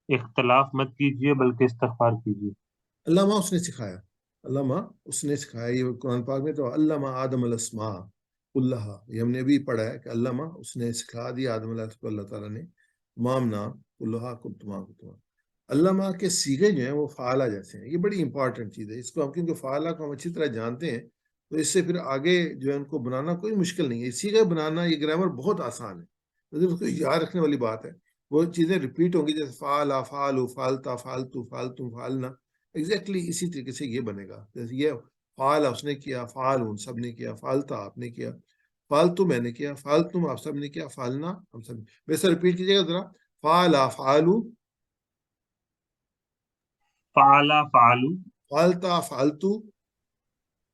اختلاف مت کیجیے بلکہ استغفار کیجیے۔ علامہ اس نے سکھایا، علامہ اس نے سکھایا، یہ قرآن پاک میں تو علامہ آدم الاسماء اللہ، یہ ہم نے بھی پڑھا ہے کہ علامہ اس نے سکھا دیا آدم علیہ کو اللہ تعالیٰ نے تمام نام اللہ کو تمام علامہ کے سیغے جو ہیں وہ فعالہ جیسے ہیں، یہ بڑی امپورٹنٹ چیز ہے، اس کو ہم کیونکہ فعالہ کو ہم اچھی طرح جانتے ہیں تو اس سے پھر آگے جو ہے ان کو بنانا کوئی مشکل نہیں ہے، سیغے بنانا یہ گرامر بہت آسان ہے، لیکن اس کو یاد رکھنے والی بات ہے، وہ چیزیں ریپیٹ ہوں گی جیسے فعلا فعلو فعلتا فعلتو فعلتم فعلنا، ایگزیکٹلی اسی طریقے سے یہ بنے گا، جیسے یہ فعال اس نے کیا، فعال ان سب نے کیا، فعلتا آپ نے کیا، فالتو میں نے کیا، فالتم آپ سب نے کیا، فعلنا ہم سب نے، ویسے ریپیٹ کیجیے گا ذرا، فعلا فعلو، فعلا فعلو، فعلتا فعلتو،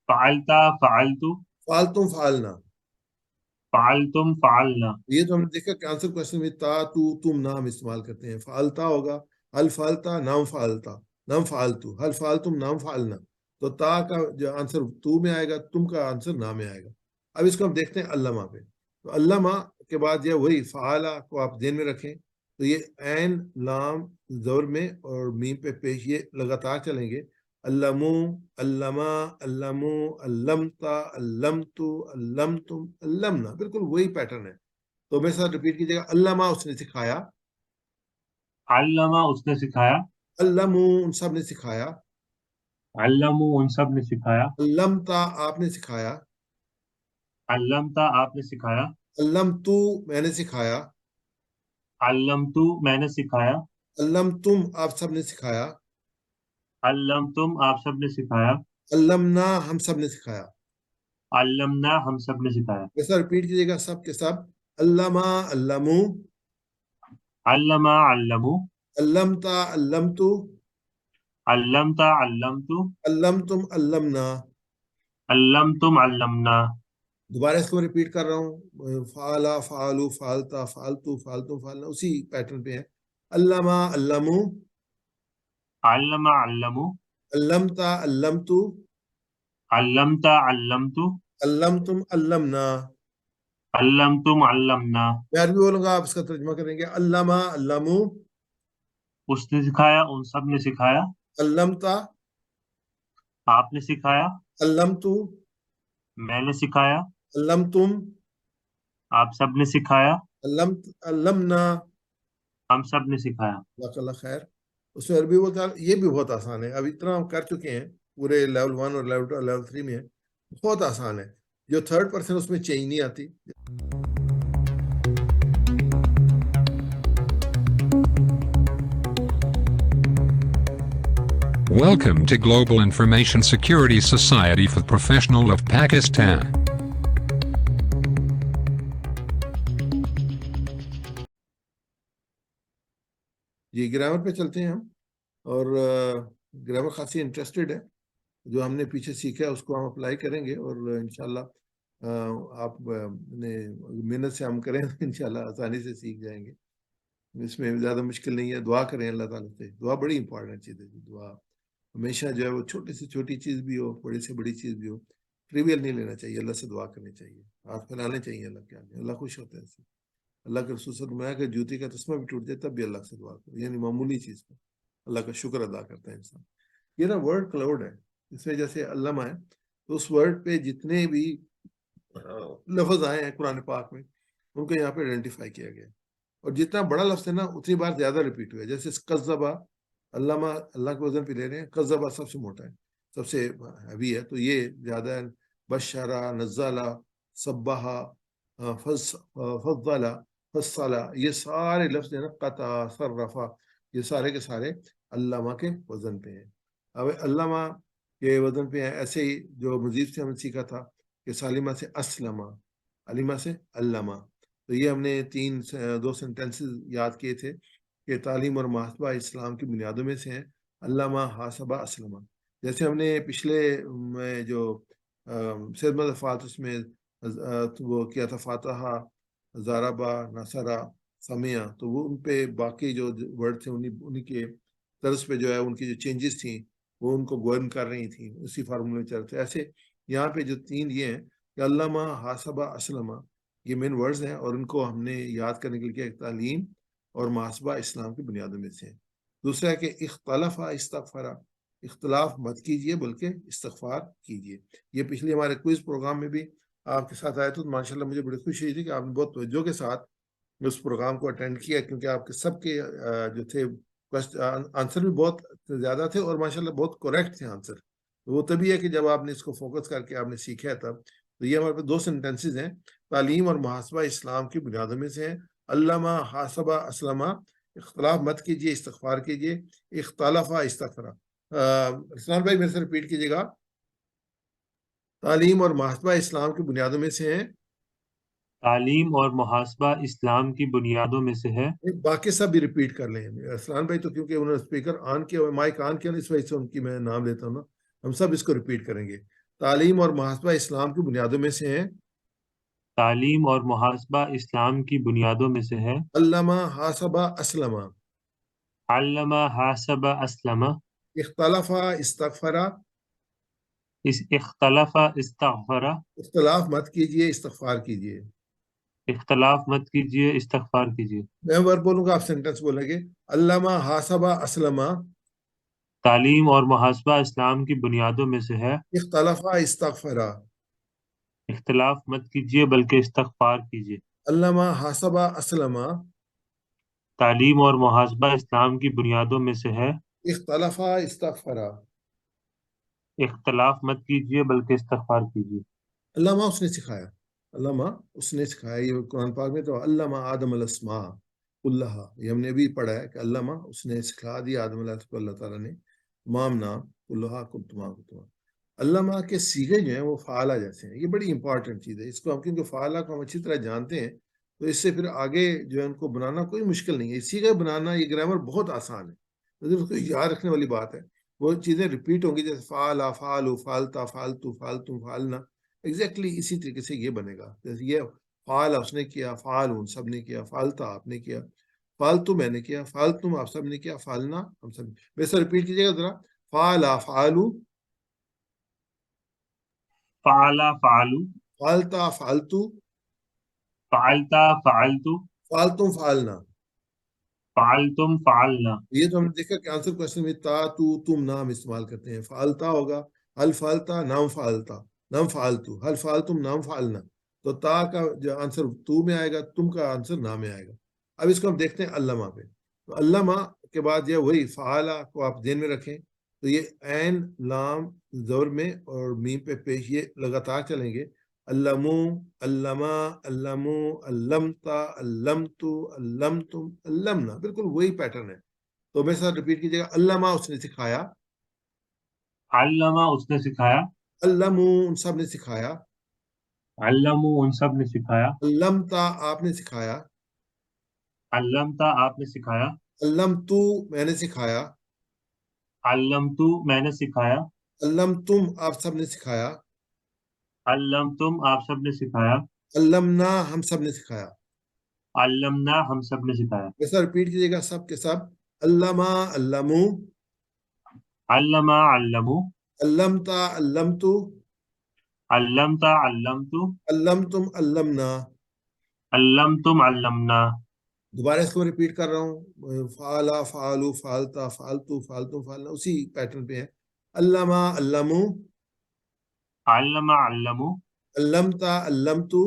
فعلتا فعلتو، فعلتم فعلنا، فعلتم فعلنا۔ یہ تو ہم نے دیکھا کہ آنسر کوشچن میں تا تو تم نام استعمال کرتے ہیں، فعلتا ہوگا ہل فعلتا نام فعلتا نام فعلتو، ہل فعلتم نام فعلنا، تو تا کا جو آنسر تو میں آئے گا، تم کا آنسر نام میں آئے گا۔ اب اس کو ہم دیکھتے ہیں علامہ پہ، تو علامہ کے بعد یہ وہی فعالہ کو آپ ذہن میں رکھیں، تو یہ عین لام زور میں اور میم پہ پیش یہ لگاتار چلیں گے، علمو، علمہ، علمو، علمتا، علمتو، علمتم، علمنا، بالکل وہی پیٹرن ہے، تو میرے ساتھ ریپیٹ کیجیے گا، علامہ اس نے سکھایا، علامہ اس نے سکھایا، علمو ان سب نے سکھایا، علمو ان سب نے سکھایا، علمتا آپ نے سکھایا، علمتا آپ نے سکھایا، علمتو میں نے سکھایا، علمتو میں نے سکھایا، علمتم آپ سب نے سکھایا، علمتم آپ سب نے سکھایا، علمنا ہم سب نے سکھایا، علمنا ہم سب نے سکھایا، ایسا ریپیٹ کیجیے گا سب کے سب، علامہ علمو، علما علمو، علمتا علمتو، علمتا علمتو، علمتم علمنا، علمتم علمنا۔ دوبارہ اس کو ریپیٹ کر رہا ہوں، فعلا فعلو فعلتا فعلتو فعلتم فعلنا، اسی پیٹرن پہ ہے، علامہ علمو، علما علمو، علمتا علمتو، علمتا علمتو، علمتم علمنا، علمتم علمنا۔ میں عربی بولوں گا آپ اس کا ترجمہ کریں گے، علامہ علمو، اس نے سکھایا ان سب نے سکھایا، علمتا آپ نے سکھایا، علمتو، میں نے سکھایا، علمتم آپ سب نے سکھایا، علمت علمنا، ہم سب نے سکھایا۔ جزاک اللہ خیر۔ اس میں عربی بولتا ہے، یہ بھی بہت آسان ہے، اب اتنا ہم کر چکے ہیں پورے لیول 1 اور لیول 2 اور لیول 3 میں ہے، بہت آسان ہے، جو تھرڈ پرسن اس میں چینج نہیں آتی۔ Welcome to Global Information Security Society for Professionals of Pakistan. جی گرامر پہ چلتے ہیں ہم، اور گرامر خاصی انٹرسٹڈ ہے، جو ہم نے پیچھے سیکھا ہے اس کو ہم اپلائی کریں گے، اور انشاءاللہ آپ محنت سے ہم کریں تو انشاءاللہ آسانی سے سیکھ جائیں گے، اس میں زیادہ مشکل نہیں ہے، دعا کریں اللہ تعالیٰ سے، دعا بڑی امپورٹنٹ چیز ہے، دعا ہمیشہ جو ہے وہ چھوٹی سے چھوٹی چیز بھی ہو، بڑی سے بڑی چیز بھی ہو، ٹریویل نہیں لینا چاہیے، اللہ سے دعا کرنی چاہیے، ہاتھ پھیلانے چاہیے اللہ کے آگے، اللہ خوش ہوتا ہے اس سے، اللہ کے رسول صلی اللہ علیہ وسلم کہ جوتی کا تسمہ بھی ٹوٹ جائے تب بھی اللہ سے دعا کرو، یعنی معمولی چیز پر اللہ کا شکر ادا کرتا ہے انسان۔ یہ نا ورڈ کلاؤڈ ہے، اس میں جیسے علامہ ہے تو اس ورڈ پہ جتنے بھی لفظ آئے ہیں قرآن پاک میں ان کو یہاں پہ آئیڈینٹیفائی کیا گیا ہے، اور جتنا بڑا لفظ ہے نا اتنی بار زیادہ ریپیٹ ہوا ہے، جیسے قذبہ، علامہ اللہ کے وزن پہ لے رہے ہیں، قذبہ سب سے موٹا ہے، سب سے ہیوی ہے، تو یہ زیادہ ہے، بشرا، نزالہ، صبحہ، فضلہ، فصلہ، یہ سارے لفظ ہیں نا، قطع، صرفہ، یہ سارے کے سارے علامہ کے وزن پہ ہیں۔ اب علامہ کے وزن پہ ہیں، ایسے ہی جو مزید سے ہم نے سیکھا تھا کہ سالمہ سے اسلمہ، علیمہ سے علامہ، تو یہ ہم نے 2 سینٹینسز یاد کیے تھے کہ تعلیم اور محاسبہ اسلام کی بنیادوں میں سے ہیں، علامہ حاسبہ اسلمہ، جیسے ہم نے پچھلے میں جو سید مدفات اس میں وہ کیا تھا، فاتحہ، زاربا، نصرہ، سمیہ، تو وہ ان پہ باقی جو ورڈ تھے انہی کے طرز پہ جو ہے ان کی جو چینجز تھیں وہ ان کو گورن کر رہی تھیں، اسی فارمولے میں چلتے، ایسے یہاں پہ جو 3 یہ ہیں کہ علامہ حاسبہ اسلمہ، یہ مین ورڈز ہیں، اور ان کو ہم نے یاد کرنے کے لیے تعلیم اور محاسبہ اسلام کی بنیادوں میں سے ہیں۔ دوسرا ہے کہ اختلف استغفرا، اختلاف مت کیجیے بلکہ استغفار کیجیے. یہ پچھلے ہمارے کوئز پروگرام میں بھی آپ کے ساتھ آئے تو ماشاءاللہ مجھے بڑی خوشی ہوئی تھی کہ آپ نے بہت توجہ کے ساتھ اس پروگرام کو اٹینڈ کیا، کیونکہ آپ کے سب کے جو تھے آنسر بھی بہت زیادہ تھے اور ماشاءاللہ بہت کریکٹ تھے آنسر. وہ تبھی ہے کہ جب آپ نے اس کو فوکس کر کے آپ نے سیکھا ہے تب. تو یہ ہمارے پاس 2 سینٹینسز ہیں. تعلیم اور محاسبہ اسلام کی بنیادوں میں سے ہیں. علامہ حاسبہ اسلمہ، اختلاف مت کیجیے استغفار کیجیے. اختلافہ استغفرا. اسلام بھائی میرے سے ریپیٹ کیجیے گا. تعلیم اور محاسبہ اسلام کی بنیادوں میں سے ہیں. تعلیم اور محاسبہ اسلام کی بنیادوں میں سے ہے. باقی سب بھی ریپیٹ کر لیں. اسلام بھائی تو کیونکہ انہوں نے اسپیکر آن کیا ہوا، مائک آن کیا، اس وجہ سے ان کی میں نام لیتا ہوں نا. ہم سب اس کو ریپیٹ کریں گے. تعلیم اور محاسبہ اسلام کی بنیادوں میں سے ہیں. تعلیم اور محاسبہ اسلام کی بنیادوں میں سے ہے. علامہ حاسبہ اسلمہ. علامہ حاسبہ اسلمہ. اختلافہ استغفرا. اختلف استغفرا. اختلاف مت کیجیے استغفار کیجیے. اختلاف مت کیجیے استغفار کیجیے. میں ورڈ بولوں گا، آپ سینٹینس بولیں گے. علامہ حاسبہ اسلمہ. تعلیم اور محاسبہ اسلام کی بنیادوں میں سے ہے. اختلافہ استغفرا. اختلاف مت کیجیے بلکہ استغفار کیجیے. علامہ حاسبہ اسلمہ. تعلیم اور محاسبہ اسلام کی بنیادوں میں سے ہے. اختلافہ استغفرا. اختلاف مت کیجیے بلکہ استغفار کیجیے. علامہ اس نے سکھایا. علامہ اس نے سکھایا. یہ قرآن پاک میں تو علامہ آدم الاسماء کلہا، یہ ہم نے بھی پڑھا ہے کہ علامہ اس نے سکھا دیا آدم علیہ کو اللہ تعالیٰ نے تمام نام کلہا کنتما کنتما. علامہ کے سیغے جو ہیں وہ فعالہ جیسے ہیں. یہ بڑی امپورٹنٹ چیز ہے. اس کو ہم کیونکہ فعالہ کو ہم اچھی طرح جانتے ہیں تو اس سے پھر آگے جو ہے ان کو بنانا کوئی مشکل نہیں ہے. سیغے بنانا یہ گرامر بہت آسان ہے، اس کو یاد رکھنے والی بات ہے. وہ چیزیں ریپیٹ ہوں گی جیسے فعلا فعلو فعلتا فعلتو فعلتم فعلنا، ایگزیکٹلی اسی طریقے سے یہ بنے گا. جیسے یہ فعلا اس نے کیا، فعل ان سب نے کیا، فعلتا آپ نے کیا، فعلتو میں نے کیا، فعلتم آپ سب نے کیا، فعلنا ہم سب نے. میرے سے ریپیٹ کیجیے گا ذرا. فعلا فعلو، فعلا فعلو، فعلتا فعلتو، فعلتا فعلتو، فعلتم فعلنا. فعلتم فعلنا. یہ تو ہم نے دیکھا کہ آنسر کوشچن میں تا تو تم نام استعمال کرتے ہیں. فعلتا ہوگا حل فعلتا نام فعلتا نام فعلتو، حل فعلتم نام فعلنا. تو تا کا جو آنسر تو میں آئے گا، تم کا آنسر نام میں آئے گا. اب اس کو ہم دیکھتے ہیں علامہ پہ. تو علامہ کے بعد یہ وہی فعالہ کو آپ ذہن میں رکھیں. تو یہ عین لام زبر میں اور میم پہ پیش یہ لگاتار چلیں گے. علمو، علمہ، علمو، علمتا، علمتو، علمتم، علمنا، بالکل وہی پیٹرن ہے. تو میرے ساتھ ریپیٹ کیجیے گا. علامہ اس نے سکھایا. علامہ اس نے سکھایا. علمو ان سب نے سکھایا. علمو ان سب نے سکھایا. علمتا آپ نے سکھایا. علمتا آپ نے سکھایا. علمتو میں نے سکھایا. علمتو میں نے سکھایا. علمتم آپ سب نے سکھایا. علمتم آپ سب نے سکھایا. علمنا ہم سب نے سکھایا. علمنا ہم سب نے سکھایا. ایسا ریپیٹ کیجیے گا سب کے سب. علامہ علمو. علمہ علمو. علمتا علمتو. علمتا علمتو. علمتم علمنا. علمتم علمنا. دوبارہ اس کو ریپیٹ کر رہا ہوں. فعلا فعلو فعلتا فعلتو فعلتم فعلنا، اسی پیٹرن پہ ہے. علامہ علمو. علمہ علمو. علمتا علمتو.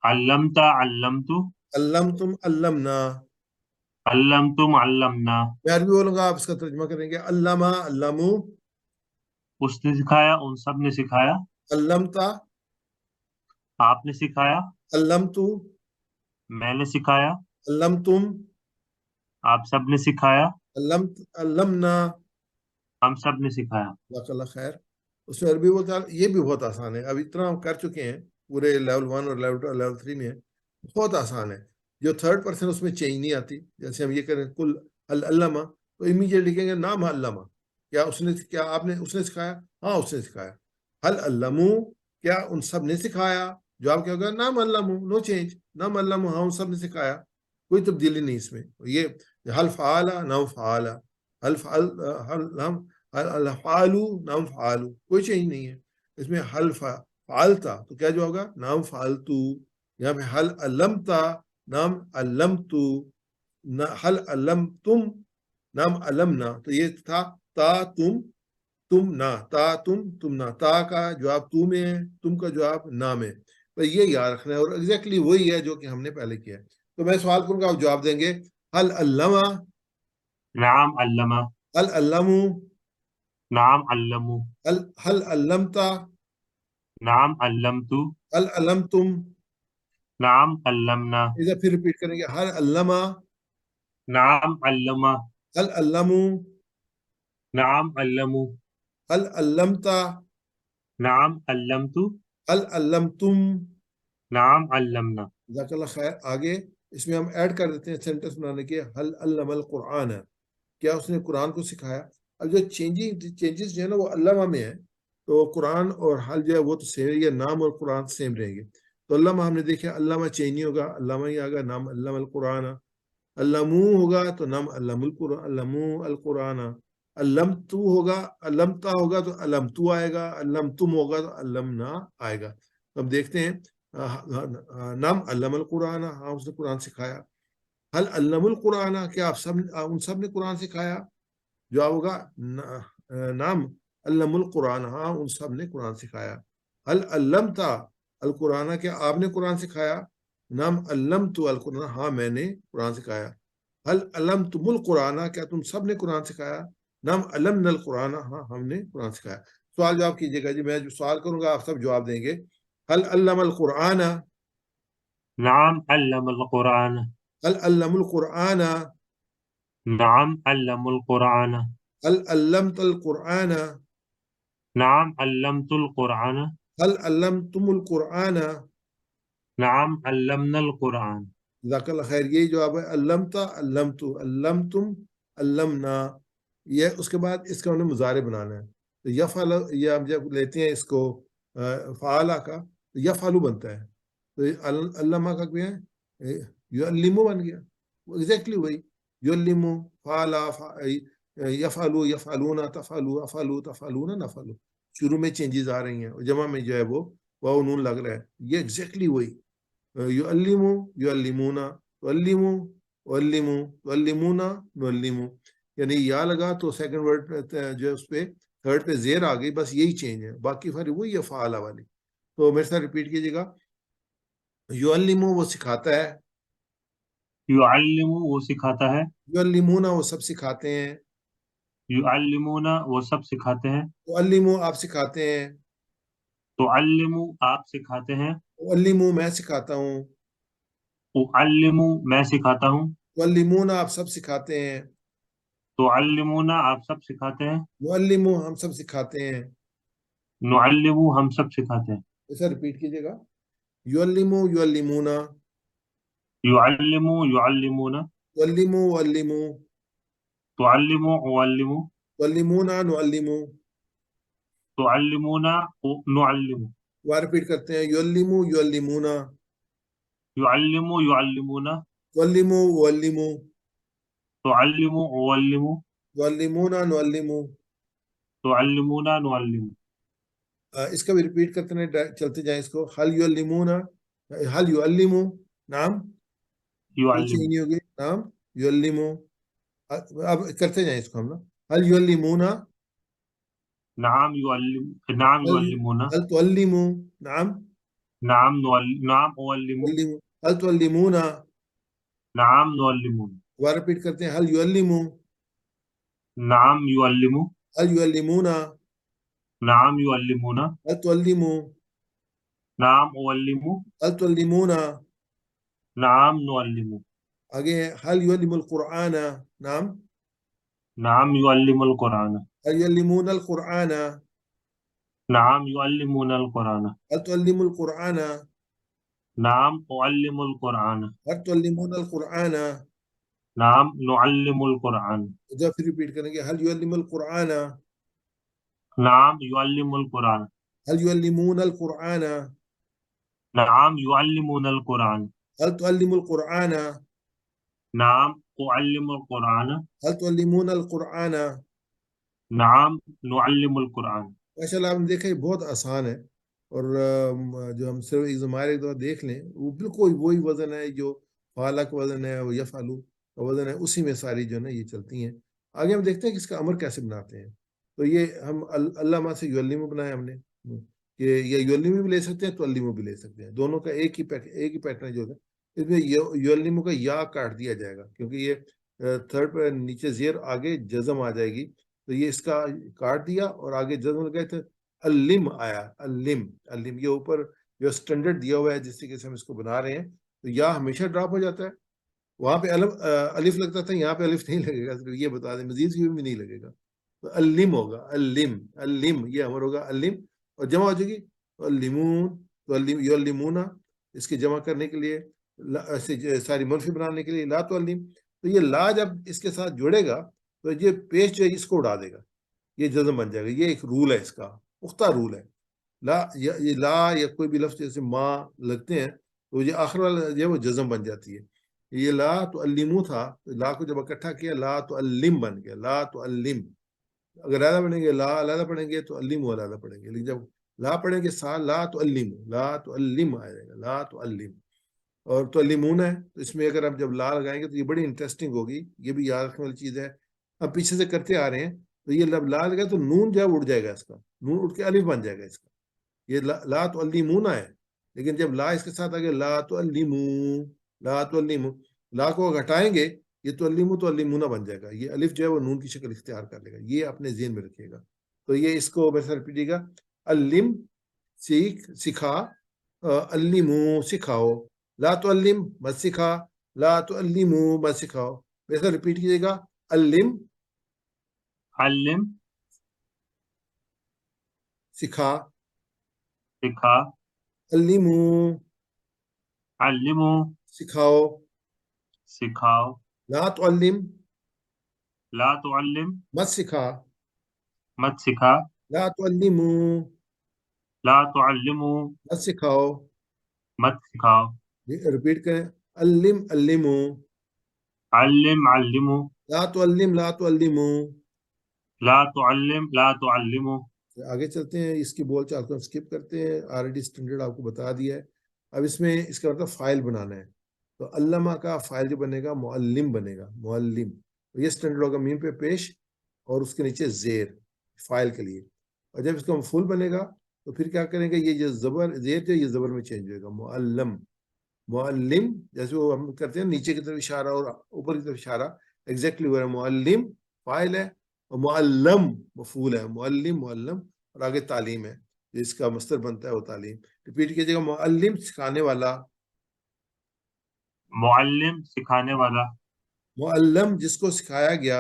علمتا علمتو. علمتم علمنا. علمتم علمنا. میں عربی بولوں گا، آپ اس کا ترجمہ کریں گے. علامہ علمو. اس نے سکھایا ان سب نے سکھایا. علمتا آپ نے سکھایا. علمتو. میں نے سکھایا. علمتم. آپ سب نے سکھایا. علمت علمنا. ہم سب نے سکھایا. جزاک اللہ خیر. اس میں عربی بولتا ہے. یہ بھی بہت آسان ہے. اب اتنا ہم کر چکے ہیں پورے لیول 1 اور لیول 2 اور لیول 3 میں. بہت آسان ہے. جو تھرڈ پرسن اس میں چینج نہیں آتی. جیسے ہم یہ کریں کل علامہ، تو امیجیٹ لکھیں گے نام علامہ. کیا اس نے، کیا آپ نے، اس نے سکھایا؟ ہاں اس نے سکھایا. حل علمو، کیا ان سب نے سکھایا؟ جواب کیا ہوگا؟ نام علمو، نو چینج. نام علمو، ہاں ان سب نے سکھایا، کوئی تبدیلی نہیں اس میں. یہ حل فعالا نام فعالا، حل فعلو نام فعلو، کوئی چینج نہیں ہے اس میں. حل فعلتا تو کیا جو ہوگا؟ نام فعلتو. یہاں پہ حل علمتا نام علمتو. حل علمتم نام علمنا تو یہ تھا تا تم نہ، تا تم نہ، تا کا جواب تو میں ہے، تم کا جواب نہ میں، تو یہ یاد رکھنا ہے، اور ایگزیکٹلی وہی ہے جو کہ ہم نے پہلے کیا ہے. تو میں سوال کروں گا، آپ جواب دیں گے. حل علمہ، نعم علمہ، حل علمو، نعم علموا، حل علمتا، نعم علمت، حل علمتم. نعم علمنا، ادھر پھر ریپیٹ کریں گے، حل علمہ، نعم علمہ، حل علمو، نعم علموا، حل علمتا، نعم علمت، حل علمتم. نعم علمنا. جزاک اللہ خیر. آگے اس میں ہم ایڈ کر دیتے ہیں سینٹنس بنانے کے، حل علم القرآن، کیا اس نے قرآن کو سکھایا. اب جو چینجز جو ہے نا وہ علامہ میں ہے، تو قرآن اور حل جو ہے وہ تو سیم ہے، یہ نام اور قرآن سیم رہیں گے. تو علامہ ہم نے دیکھا، علامہ چینج نہیں ہوگا، علامہ ہی آگا، نام علم القرآن. علمو ہوگا تو نام علم القرآن، علمو القرآن. علمتو ہوگا، علمتا ہوگا تو علمتو آئے گا، علمتم ہوگا تو علمنا آئے گا. تو ہم دیکھتے ہیں نام علم القرآن، ہاں اس نے قرآن سکھایا. حل علم القرآن، کیا آپ سب ان سب نے قرآن سکھایا؟ جواب ہوگا نام علم القرآن، ہاں ان سب نے قرآن سکھایا. حل علمتا القرآن، کیا آپ نے قرآن سکھایا؟ نام علمت القرآن، ہاں میں نے قرآن سکھایا. حل علمتم القرآن، کیا تم سب نے قرآن سکھایا؟ نام علمنا القرآن، ہاں ہم نے قرآن سکھایا. سوال جواب کیجیے گا جی، میں جو سوال کروں گا آپ سب جواب دیں گے. حل علم القرآن، نعم علم القرآن، حل علم القرآن، نعم علم القرآن، حل علمت القرآن، نعم علمت القرآن، حل علمتم القرآن. نعم علمنا القرآن. جزاک اللہ خیر. یہی جواب ہے، علمتا، علمتو، علمتم، علمنا. یہ اس کے بعد اس کا انہیں مضارع بنانا ہے. تو یفعل، یہ ہم جب لیتے ہیں اس کو فعالہ کا، تو یفعلو بنتا ہے. تو علمہ کا کیا ہے؟ یعلمو بن گیا، ایگزیکٹلی وہی. یعلمو، فعلا، یفعلو، یفعلون، تفعلو، افعلو، تفعلون، نفعلو. شروع میں چینجز آ رہی ہیں، اور جمع میں جو ہے وہ واو نون لگ رہا ہے. یہ ایگزیکٹلی وہی. یعلمو، یعلمونا، تعلمو، علمو، تعلمونا، نعلمو. یعنی یا لگا تو سیکنڈ ورڈ جو ہے اس پہ تھرڈ پہ زیر آ گئی، بس یہی چینج ہے، باقی ساری وہی ہے فعالہ والی. تو میرے ساتھ ریپیٹ کیجیے گا. یعلمو وہ سکھاتا ہے، یعلم وہ سکھاتا ہے، یعلمونا وہ سب سکھاتے ہیں، یعلمون وہ سب سکھاتے ہیں، تعلمو آپ سکھاتے ہیں، تعلم آپ سکھاتے ہیں، تعلمو میں سکھاتا ہوں، اعلم میں سکھاتا ہوں، تعلمونا آپ سب سکھاتے ہیں، تعلمون آپ سب سکھاتے ہیں، معلمو ہم سب سکھاتے ہیں. نعلم ہم سب سکھاتے ہیں. ایسا ریپیٹ کیجیے گا. یعلمو، یعلمونا، یعلم یعلمون، تعلمو، علمو، تعلم اعلم، تعلمونا، نعلمو. تعلمون نعلم، دوبارہ ریپیٹ کرتے ہیں. یعلمو، یعلمونا، يعلم يعلمون، تعلمو، علمو، تعلم أعلم، تعلمونا، نعلمو. تعلمون نعلم. اس کا بھی ریپیٹ کرتے ہیں، چلتے جائیں اس کو. حل یعلمونا، حل یعلمو، نام کوئی چیز يعلم، نہیں ہوگی، نام یعلمو. اب کرتے جائیں اس کو ہم نا. حل یعلمونا، نعم يعلم، نعم يعلمون، حل تعلمو، نام نعم نعلم، نعم أعلم، علمو. حل تعلمونا. نعم نعلمون. دوبارہ ریپیٹ کرتے ہیں. حل یعلمو، نعم يعلم، حل یعلمونا، نعم يعلمون، حل تعلمو، نعم أعلم، حل تعلمونا. نعم نعلم. آگے ہے حل یعلم القرآن، نام نعم يعلم القرآن، حل یعلمون القرآن، نعم يعلمون القرآن، حل تعلم القرآن، نعم أعلم القرآن، حل تعلمون القرآن. نعم نعلم القرآن. جب پھر ریپیٹ کریں گے. حل یعلم القرآن، نعم يعلم القرآن، حل یعلمون القرآن، نعم يعلمون القرآن، حل تعلم القرآن، نعم أعلم القرآن، حل تعلمون القرآن. نعم نعلم القرآن. ماشاء اللہ، آپ نے دیکھا یہ بہت آسان ہے، اور جو ہم صرف ایک زمارے ایک دفعہ دیکھ لیں، وہ بالکل وہی وزن ہے جو فعلہ کا وزن ہے، وہ یفعلو کا وزن ہے، اسی میں ساری جو ہے نا یہ چلتی ہیں. آگے ہم دیکھتے ہیں کہ اس کا امر کیسے بناتے ہیں. تو یہ ہم علامہ سے یعلم بنایا ہم نے کہ یہ یعلم بھی لے سکتے ہیں، تعلم بھی لے سکتے ہیں، دونوں کا ایک ہی پیٹرن جو ہے. اس میں یعلم کا یا کاٹ دیا جائے گا کیونکہ یہ تھرڈ پہ نیچے زیر آگے جزم آ جائے گی، تو یہ اس کا کاٹ دیا اور آگے جزم لگائے تو علم آیا. علم یہ اوپر جو اسٹینڈرڈ دیا ہوا ہے جس طریقے سے ہم اس کو بنا رہے ہیں، تو یا ہمیشہ ڈراپ ہو جاتا ہے. وہاں پہ الف لگتا تھا، یہاں پہ الف نہیں لگے گا، صرف یہ بتا دیں مزید کی بھی نہیں لگے گا. تو علم ہوگا، علم یہ امر ہوگا علم، اور جمع ہو جائے گی علمون. تو یعلمون اس کے جمع کرنے کے لیے ساری منفی بنانے کے لیے لا تو علم. تو یہ لا جب اس کے ساتھ جڑے گا تو یہ پیش جو ہے اس کو اڑا دے گا، یہ جزم بن جائے گا. یہ ایک رول ہے، اس کا پختہ رول ہے. لا یہ لا یا کوئی بھی لفظ جیسے ماں لگتے ہیں تو یہ آخر والا جو ہے وہ جزم بن جاتی ہے. یہ لا تو علمو تھا، لا کو جب اکٹھا کیا لا تو علم بن گیا. لا تو علم اگر علیحدہ پڑھیں گے، لا علیحدہ پڑھیں گے تو علم علیحدہ پڑھیں گے، لیکن جب لا پڑھیں گے ساتھ لا تو علم، لا تو علم آ جائے گا، لا تو علم. اور تو علمون ہے، تو اس میں اگر آپ جب لا لگائیں گے تو یہ بڑی انٹرسٹنگ ہوگی، یہ بھی یاد رکھنے والی چیز ہے. اب پیچھے سے کرتے آ رہے ہیں تو یہ جب لا لگا تو نون جو ہے اڑ جائے گا، اس کا نون اٹھ کے الف بن جائے گا اس کا. یہ لا تو علمون ہے، لیکن جب لا اس کے ساتھ آگے لا تو علمو، لا تو علمو، لا کو گھٹائیں گے یہ تو علمو تو علمونہ بن جائے گا. یہ الف جو ہے وہ نون کی شکل اختیار کر لے گا. یہ اپنے ذہن میں رکھیے گا. تو یہ اس کو میرے ساتھ ریپیٹ گا، علم سیکھ، سکھا، علمو سکھاؤ، لا تو علم مت سکھا، لا تو علمو مت سکھاؤ. میرے ساتھ ریپیٹ کیجیے گا، علم علم سکھا، سکھا، علمو علمو سکھاؤ، سکھاؤ، لا تو علم لا تعلم مت سکھا، مت سکھا، لا تو علمو لا تعلمو مت سکھاؤ. مت سکھاؤ، ریپیٹ کریں، علم علمو، علم علمو، لا تو علم لا تو علمو. لا تعلم لا تعلمو. آگے چلتے ہیں، اس کی بول چال کو اسکپ کرتے ہیں، آلریڈی اسٹینڈرڈ آپ کو بتا دیا ہے. اب اس میں اس کا مطلب فائل بنانا ہے. تو علامہ کا فائل جو بنے گا معلم بنے گا، معلم. یہ اسٹینڈرڈ ہوگا میم پہ پیش اور اس کے نیچے زیر فائل کے لیے. اور جب اس کا مفعول بنے گا تو پھر کیا کریں گے، یہ جو زبر زیر جو یہ زبر میں چینج ہوئے گا، معلم. معلم جیسے وہ ہم کرتے ہیں نیچے کی طرف اشارہ اور اوپر کی طرف اشارہ، ایگزیکٹلی وہ ہے. معلم فائل ہے اور معلم مفعول ہے. معلم معلم اور آگے تعلیم ہے، جس کا مصدر بنتا ہے وہ تعلیم. ریپیٹ کیجیے گا، معلم سکھانے والا، معلم سکھانے والا، معلم جس کو سکھایا گیا،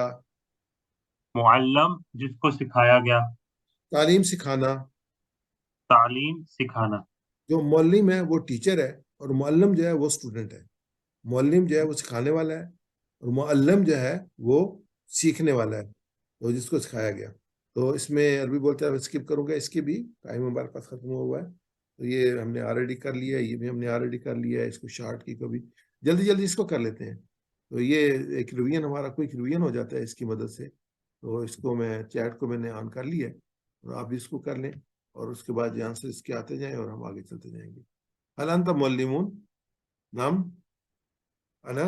معلم جس کو سکھایا گیا، تعلیم سکھانا. تعلیم سکھانا. جو معلم ہے وہ ٹیچر ہے اور معلم جو ہے وہ اسٹوڈنٹ ہے. معلم جو ہے وہ سکھانے والا ہے اور معلم جو ہے وہ سیکھنے والا ہے، تو جس کو سکھایا گیا. تو اس میں عربی بولتے ہیں، اسکپ کروں گا، اس کی بھی ٹائم ہمارے پاس ختم ہوا ہے. تو یہ ہم نے آلریڈی کر لیا ہے، یہ بھی ہم نے آلریڈی کر لیا ہے. اس کو شارٹ کی کو بھی جلدی جلدی اس کو کر لیتے ہیں. تو یہ ایک ریویژن ہمارا کوئی ریویژن ہو جاتا ہے اس کی مدد سے. تو اس کو میں چیٹ کو میں نے آن کر لیا ہے اور آپ بھی اس کو کر لیں، اور اس کے بعد یہاں سے اس کے آتے جائیں اور ہم آگے چلتے جائیں گے. هل انت معلمون؟ نعم انا.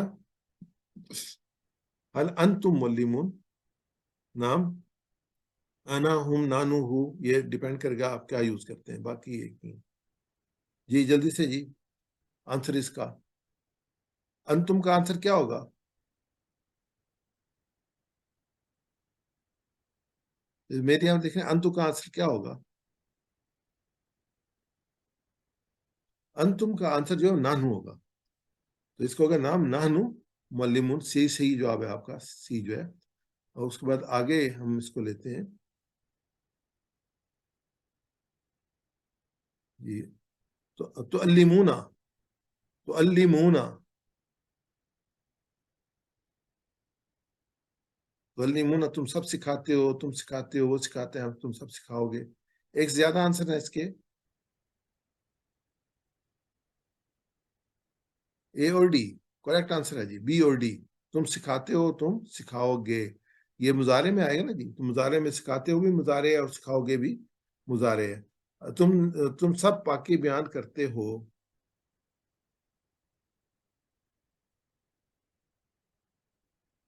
هل انتم معلمون؟ نعم انا ہم نانو ہو. یہ ڈیپینڈ کرے گا آپ کیا یوز کرتے ہیں، باقی ایک نہیں. جی جلدی سے جی آنسر اس کا، انتم کا آنسر کیا ہوگا؟ میرے یہاں دیکھیں انتو کا آنسر کیا ہوگا؟ انتم کا آنسر جو ہے نانو ہوگا. تو اس کو ہوگا نام نانو معلمون. سی صحیح جواب ہے آپ کا، سی جو ہے. اور اس کے بعد آگے ہم اس کو لیتے ہیں جی. تو علمونا، تو علمونا، تو علمونا تم سب سکھاتے ہو، تم سکھاتے ہو، وہ سکھاتے ہیں، تم سب سکھاؤ گے. ایک زیادہ آنسر ہے اس کے، اے اور ڈی کریکٹ آنسر ہے جی، بی اور ڈی. تم سکھاتے ہو، تم سکھاؤ گے. یہ مضارع میں آئے گا نا جی، تو مضارع میں سکھاتے ہو بھی مضارع ہے اور سکھاؤ گے بھی مضارع ہے. تم سب پاکی بیان کرتے ہو.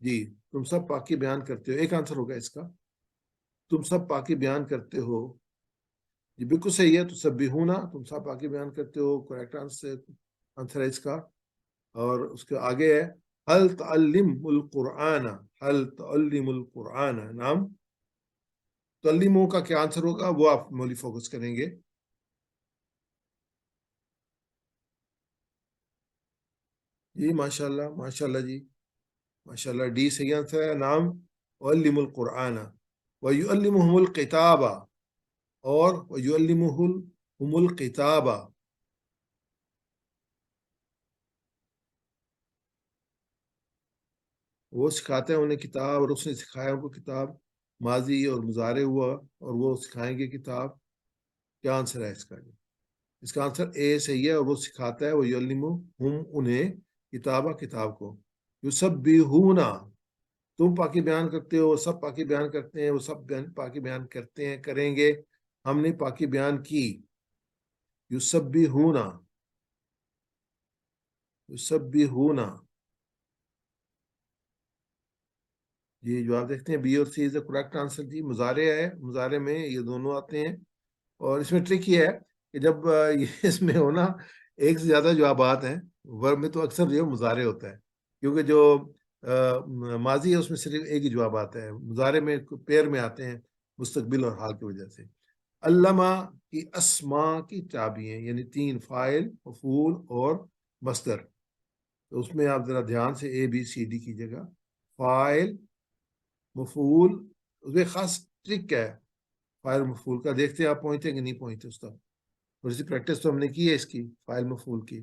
جی تم سب پاکی بیان کرتے ہو. ایک آنسر ہوگا اس کا, تم سب پاکی بیان کرتے ہو. یہ بالکل صحیح ہے, تو تسبحون, تم سب پاکی بیان کرتے ہو, کریکٹ آنسر ہے اس کا. اور اس کے آگے ہے حل تعلم القرآن, حل تعلم القرآن. نام تعلیموں کا کیا آنسر ہوگا وہ آپ مولی فوکس کریں گے. جی ماشاءاللہ ماشاءاللہ جی ماشاءاللہ, ڈی صحیح آنسر ہے. نام علم القرآن وَيُعَلِّمُهُمُ الْكِتَابَ, اور وَيُعَلِّمُهُمُ الْكِتَابَ. وہ سکھاتے ہیں انہیں کتاب, اور اس نے سکھایا ان کو کتاب. ماضی اور مضارع ہوا, اور وہ سکھائیں گے کتاب. کیا آنسر ہے اس کا؟ اس کا آنسر اے صحیح ہے, اور وہ سکھاتا ہے, وہ یعلمہم انہیں کتاب کو. یسبحون, تم پاکی بیان کرتے ہو, وہ سب پاکی بیان کرتے ہیں, وہ سب پاکی بیان کرتے ہیں, کریں گے. ہم نے پاکی بیان کی. یسبحون, یسبحون. جی جو آپ دیکھتے ہیں بی اور سی از اے کریکٹ آنسر. جی مضارع ہے, مضارع میں یہ دونوں آتے ہیں. اور اس میں ٹرک یہ ہے کہ جب اس میں ہونا ایک سے زیادہ جوابات ہیں, ورب میں تو اکثر جو مضارع ہوتا ہے, کیونکہ جو ماضی ہے اس میں صرف ایک ہی جواب آتا ہے. مضارع میں پیر میں آتے ہیں مستقبل اور حال کی وجہ سے. علامہ کی اسماء کی چابیاں, یعنی 3 فاعل, مفعول اور مصدر. تو اس میں آپ ذرا دھیان سے اے بی سی ڈی کیجیے گا. فاعل, مفعول, اس میں خاص ٹرک ہے فاعل مفعول کا. دیکھتے ہیں آپ پہنچتے کہ نہیں پہنچتے اس تک. تھوڑی سی پریکٹس تو ہم نے کی ہے اس کی, فاعل مفعول کی.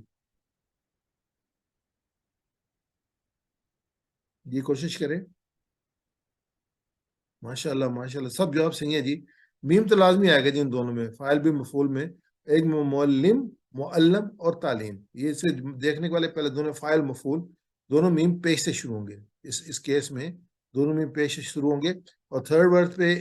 جی کوشش کریں. ماشاءاللہ ماشاءاللہ, سب جواب صحیح ہیں. جی میم تو لازمی آئے گا جی ان دونوں میں, فاعل بھی مفعول میں. ایک معلم, معلم اور تعلیم, یہ سے دیکھنے کے والے پہلے دونوں فاعل مفعول, دونوں میم پیش سے شروع ہوں گے. اس کیس میں دونوں میم پیش سے شروع ہوں گے. اور تھرڈ ورڈ پہ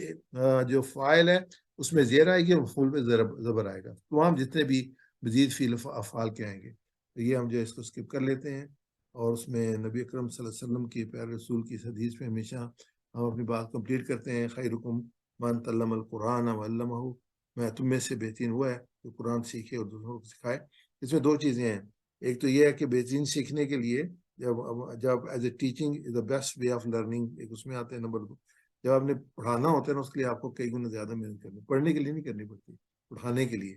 جو فاعل ہے اس میں زیر آئے گی, اور مفعول پہ زبر آئے گا. تمام جتنے بھی مزید فعل افعال کے آئیں گے, تو یہ ہم جو اس کو اسکپ کر لیتے ہیں. اور اس میں نبی اکرم صلی اللہ علیہ وسلم کی پیارے رسول کی حدیث میں ہمیشہ ہم اپنی بات کمپلیٹ کرتے ہیں. خیرکم من تعلم القرآن وعلمہ, میں تم میں سے بہترین ہوا ہے جو قرآن سیکھے اور دوسروں کو سکھائے. اس میں 2 چیزیں ہیں. ایک تو یہ ہے کہ بہترین سیکھنے کے لیے جب as a teaching is the best way of learning, ایک اس میں آتے ہیں. نمبر 2, جب آپ نے پڑھانا ہوتا ہے نا, اس کے لیے آپ کو کئی گنا زیادہ محنت کرنی, پڑھنے کے لیے نہیں کرنی پڑتی, پڑھانے کے لیے.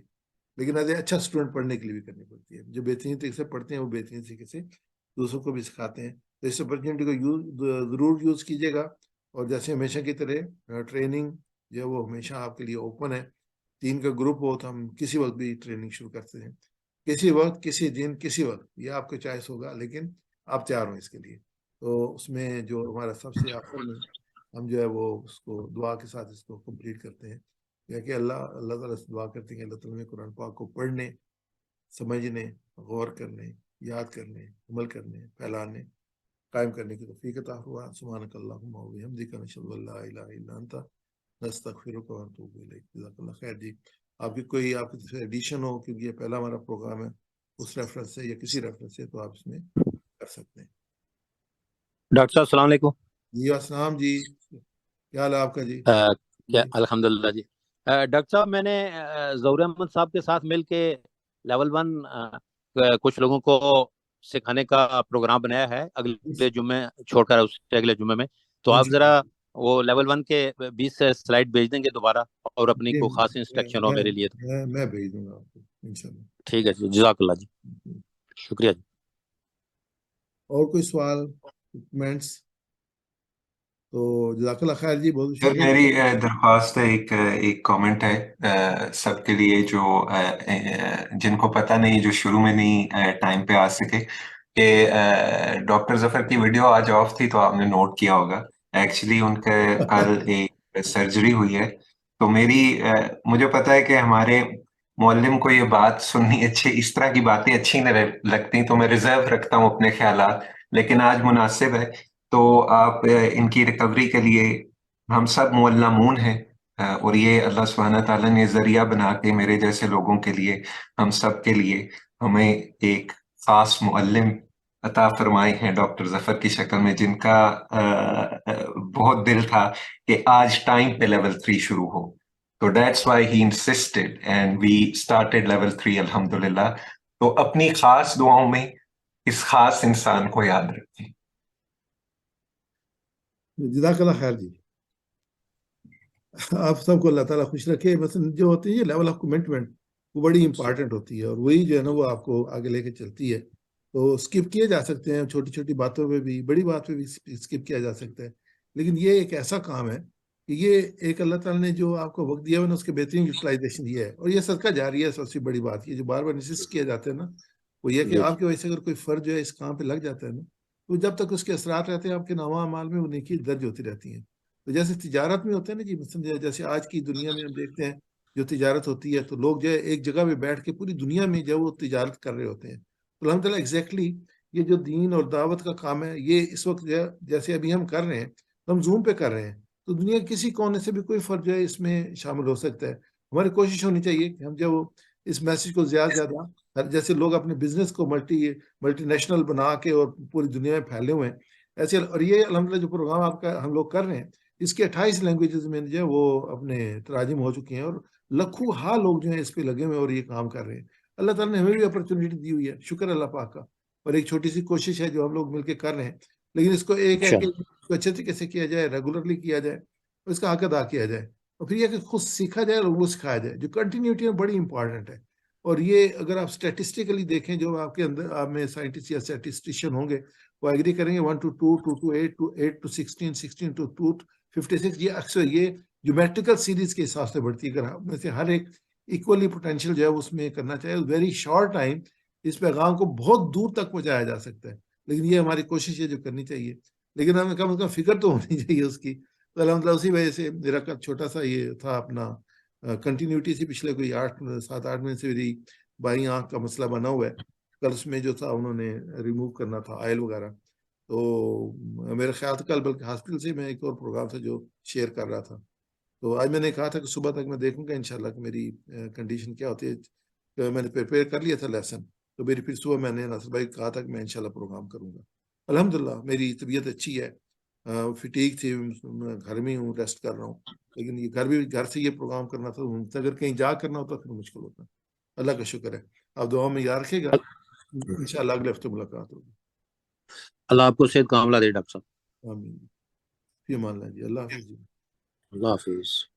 لیکن ایز اے اچھا اسٹوڈنٹ پڑھنے کے لیے بھی کرنی پڑتی ہے. جو بہترین طریقے سے پڑھتے ہیں وہ بہترین طریقے سے دوسروں کو بھی سکھاتے ہیں. تو اس اپرچونیٹی کو ضرور یوز کیجیے گا. اور جیسے ہمیشہ کی طرح ٹریننگ جو ہے وہ ہمیشہ آپ کے لیے اوپن ہے. 3 کا گروپ ہو تو ہم کسی وقت بھی ٹریننگ شروع کرتے ہیں, کسی وقت, کسی دن, کسی وقت. یہ آپ کا چوائس ہوگا, لیکن آپ تیار ہوں اس کے لیے. تو اس میں جو ہمارا سب سے آخر میں ہم جو ہے وہ اس کو دعا کے ساتھ اس کو کمپلیٹ کرتے ہیں. یا کہ اللہ تعالیٰ سے دعا کرتے ہیں کہ اللہ تعالیٰ نے قرآن پاک کو پڑھنے, سمجھنے, غور کرنے, یاد کرنے, عمل کرنے, پھیلانے, قائم کرنے کی توفیق عطا ہوا. سبحانک اللہم و بحمدک, نشہد ان لا الہ الا انت, نستغفرک و نتوب الیک. جزاک اللہ خیر. جی آپ کی کوئی آپ کی ایڈیشن ہو, کیونکہ یہ پہلا ہمارا پروگرام ہے, اس ریفرنس سے یا کسی ریفرنس سے, تو آپ اس میں کر سکتے ہیں. ڈاکٹر صاحب السلام علیکم. جی السلام. جی کیا حال ہے آپ کا؟ جی الحمدللہ. جی ڈاکٹر صاحب, میں نے ظہور احمد صاحب کے ساتھ مل کے لیول 1 کچھ لوگوں کو سکھانے کا پروگرام بنایا ہے, اگلے جمعے چھوڑ کر اس سے اگلے جمعے میں. تو آپ ذرا وہ لیول 1 کے 20 سلائڈ بھیج دیں گے دوبارہ, اور اپنی کوئی خاص انسٹرکشن ہو میرے لیے تو میں بھیج دوں گا آپ کو انشاءاللہ. ٹھیک ہے جی, جزاک اللہ جی, شکریہ جی. اور کوئی سوال, کمنٹس؟ تو جزاک اللہ خیر جی, بہت شکریہ. میری درخواست ہے, ایک کامنٹ ہے سب کے لیے جو جن کو پتہ نہیں, جو شروع میں نہیں ٹائم پہ آ سکے, کہ ڈاکٹر ظفر کی ویڈیو آج آف تھی, تو آپ نے نوٹ کیا ہوگا. ایکچولی ان کے کل ایک سرجری ہوئی ہے. تو مجھے پتا ہے کہ ہمارے معلم کو یہ بات سننی اس طرح کی باتیں اچھی نہ لگتی, تو میں ریزرو رکھتا ہوں اپنے خیالات, لیکن آج مناسب ہے. تو آپ ان کی ریکوری کے لیے, ہم سب معلمون ہیں, اور یہ اللہ سبحانہ تعالیٰ نے ذریعہ بنا کے میرے جیسے لوگوں کے لیے, ہم سب کے لیے, ہمیں ایک خاص معلم عطا فرمائے ہیں ڈاکٹر ظفر کی شکل میں، جن کا بہت دل تھا کہ آج ٹائم پہ لیول 3 شروع ہو. تو that's why he insisted and we started level 3 الحمدللہ. تو اپنی خاص دعاؤں میں اس خاص انسان کو یاد رکھیں. جزاک اللہ خیر جی. آپ سب کو اللہ تعالیٰ خوش رکھے. مثلا جو ہوتی ہے یہ لیول آف کمٹمنٹ وہ بڑی امپارٹنٹ ہوتی ہے، اور وہی جو ہے نا وہ آپ کو آگے لے کے چلتی ہے. تو اسکپ کیے جا سکتے ہیں چھوٹی چھوٹی باتوں پہ بھی، بڑی بات پہ بھی اسکپ کیا جا سکتا ہے، لیکن یہ ایک ایسا کام ہے کہ یہ ایک اللہ تعالیٰ نے جو آپ کو وقت دیا ہے نا اس کے بہترین یوٹیلائزیشن یہ ہے. اور یہ صدقہ جاری ہے، سب سے بڑی بات یہ جو بار بار انسسٹ کیا جاتا ہے نا وہ یہ کہ آپ کی وجہ سے اگر کوئی فرد جو ہے اس کام پہ لگ جاتا ہے نا تو جب تک اس کے اثرات رہتے ہیں آپ کے نامہ اعمال میں وہ نیکی درج ہوتی رہتی ہیں. تو جیسے تجارت میں ہوتا ہے نا جی، مثلا جیسے آج کی دنیا میں ہم دیکھتے ہیں جو تجارت ہوتی ہے تو لوگ جو ہے ایک جگہ پہ بیٹھ کے پوری دنیا میں جو وہ تجارت کر رہے ہوتے ہیں. تو الحمد للہ ایگزیکٹلی یہ جو دین اور دعوت کا کام ہے یہ اس وقت جیسے ابھی ہم کر رہے ہیں تو ہم زوم پہ کر رہے ہیں، تو دنیا کسی کونے سے بھی کوئی فرد جو ہے اس میں شامل ہو سکتا ہے. ہماری کوشش ہونی چاہیے کہ ہم جو اس میسج کو زیادہ سے زیادہ، جیسے لوگ اپنے بزنس کو ملٹی نیشنل بنا کے اور پوری دنیا میں پھیلے ہوئے ہیں ایسے، اور یہ الحمدللہ جو پروگرام آپ کا ہم لوگ کر رہے ہیں اس کے 28 لینگویجز میں جو ہے وہ اپنے تراجم ہو چکے ہیں، اور لکھوں ہاں لوگ جو ہیں اس پہ لگے ہوئے اور یہ کام کر رہے ہیں. اللہ تعالیٰ نے ہمیں بھی اپرچونیٹی دی ہوئی ہے، شکر اللہ پاک کا. اور ایک چھوٹی سی کوشش ہے جو ہم لوگ مل کے کر رہے ہیں، لیکن اس کو ایک ہے کہ اس کو اچھے طریقے سے کیا جائے، ریگولرلی کیا جائے، اور اس کا حق ادا کیا جائے، اور پھر یہ کہ خود سیکھا جائے اور وہ سکھایا جائے. جو کنٹینیوٹی ہے بڑی امپورٹنٹ ہے. اور یہ اگر آپ اسٹیٹسٹیکلی دیکھیں جو آپ کے اندر آپ میں سائنٹسٹ یا اسٹیٹسٹیشین ہوں گے وہ ایگری کریں گے 1 to 2 2 to 8 to 8 to 16 16 to 256 یہ اکثر یہ جیومیٹریکل سیریز کے حساب سے بڑھتی ہے. اگر آپ میں سے ہر ایک ایکولی پوٹینشیل جو ہے اس میں کرنا چاہے ویری شارٹ ٹائم اس پیغام کو بہت دور تک پہنچایا جا سکتا ہے. لیکن یہ ہماری کوشش ہے جو کرنی چاہیے، لیکن ہمیں کم از کم فکر تو ہونی چاہیے اس کی. تو الحمد للہ اسی وجہ سے میرا چھوٹا سا یہ تھا اپنا کنٹینیوٹی سے پچھلے کوئی 7-8 مہینے سے میری بائیں آنکھ کا مسئلہ بنا ہوا ہے. کل اس میں جو تھا انہوں نے ریموو کرنا تھا آئل وغیرہ، تو میرے خیال تھا کل بلکہ ہاسپٹل سے میں ایک اور پروگرام تھا جو شیئر کر رہا تھا، تو آج میں نے کہا تھا کہ صبح تک میں دیکھوں گا انشاءاللہ کہ میری کنڈیشن کیا ہوتی ہے. میں نے پریپیئر کر لیا تھا لیسن، تو میری پھر صبح میں نے ناصر بھائی کہا تھا کہ میں انشاءاللہ پروگرام کروں گا. الحمدللہ میری طبیعت اچھی ہے، فٹیگ تھی، گھر میں ہوں، ریسٹ کر رہا ہوں، لیکن یہ گھر سے یہ پروگرام کرنا تھا، اگر کہیں جا کرنا ہوتا پھر مشکل ہوتا. اللہ کا شکر ہے. آپ دعا میں یاد رکھے گا، انشاءاللہ اگلے ہفتے ملاقات ہوگی. اللہ آپ کو صحت کاملہ دے ڈاکٹر صاحب. آمین. فی امان اللہ جی. اللہ حافظ جی. اللہ حافظ.